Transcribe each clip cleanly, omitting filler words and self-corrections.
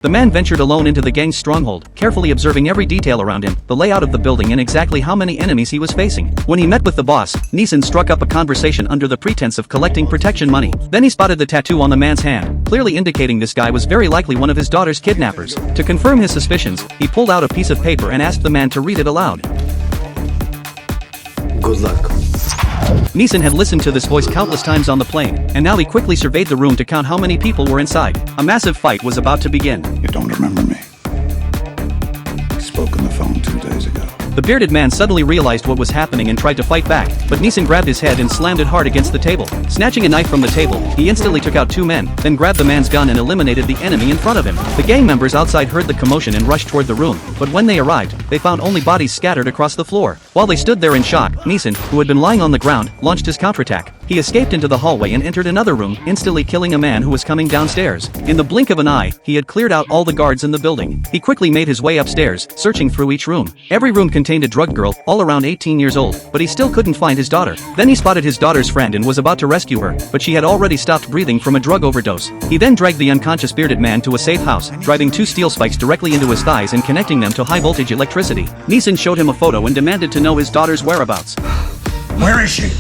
The man ventured alone into the gang's stronghold, carefully observing every detail around him, the layout of the building and exactly how many enemies he was facing. When he met with the boss, Neeson struck up a conversation under the pretense of collecting protection money. Then he spotted the tattoo on the man's hand, clearly indicating this guy was very likely one of his daughter's kidnappers. To confirm his suspicions, he pulled out a piece of paper and asked the man to read it aloud. Good luck. Neeson had listened to this voice countless times on the plane, and now he quickly surveyed the room to count how many people were inside. A massive fight was about to begin. You don't remember me. I spoke on the phone 2 days ago. The bearded man suddenly realized what was happening and tried to fight back, but Neeson grabbed his head and slammed it hard against the table. Snatching a knife from the table, he instantly took out 2 men, then grabbed the man's gun and eliminated the enemy in front of him. The gang members outside heard the commotion and rushed toward the room, but when they arrived, they found only bodies scattered across the floor. While they stood there in shock, Neeson, who had been lying on the ground, launched his counterattack. He escaped into the hallway and entered another room, instantly killing a man who was coming downstairs. In the blink of an eye, he had cleared out all the guards in the building. He quickly made his way upstairs, searching through each room. Every room contained a drug girl, all around 18 years old, but he still couldn't find his daughter. Then he spotted his daughter's friend and was about to rescue her, but she had already stopped breathing from a drug overdose. He then dragged the unconscious bearded man to a safe house, driving 2 steel spikes directly into his thighs and connecting them to high-voltage electricity. Neeson showed him a photo and demanded to know his daughter's whereabouts. Where is she?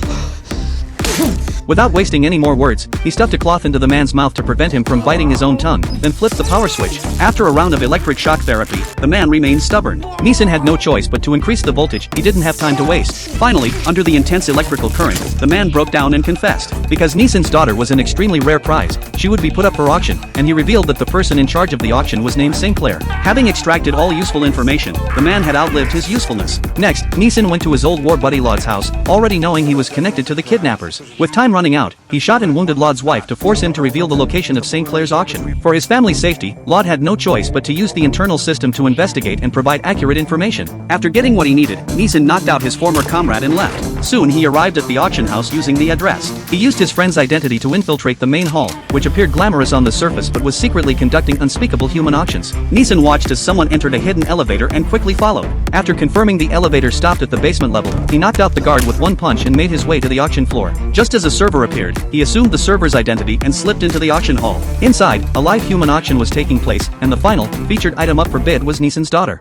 Without wasting any more words, he stuffed a cloth into the man's mouth to prevent him from biting his own tongue, then flipped the power switch. After a round of electric shock therapy, the man remained stubborn. Neeson had no choice but to increase the voltage. He didn't have time to waste. Finally, under the intense electrical current, the man broke down and confessed. Because Neeson's daughter was an extremely rare prize, she would be put up for auction, and he revealed that the person in charge of the auction was named Sinclair. Having extracted all useful information, the man had outlived his usefulness. Next, Neeson went to his old war buddy Laud's house, already knowing he was connected to the kidnappers. With time running out, he shot and wounded Laud's wife to force him to reveal the location of St. Clair's auction. For his family's safety, Laud had no choice but to use the internal system to investigate and provide accurate information. After getting what he needed, Neeson knocked out his former comrade and left. Soon he arrived at the auction house using the address. He used his friend's identity to infiltrate the main hall, which appeared glamorous on the surface but was secretly conducting unspeakable human auctions. Neeson watched as someone entered a hidden elevator and quickly followed. After confirming the elevator stopped at the basement level, he knocked out the guard with one punch and made his way to the auction floor. Just as a server appeared, he assumed the server's identity and slipped into the auction hall. Inside, a live human auction was taking place, and the final, featured item up for bid was Neeson's daughter.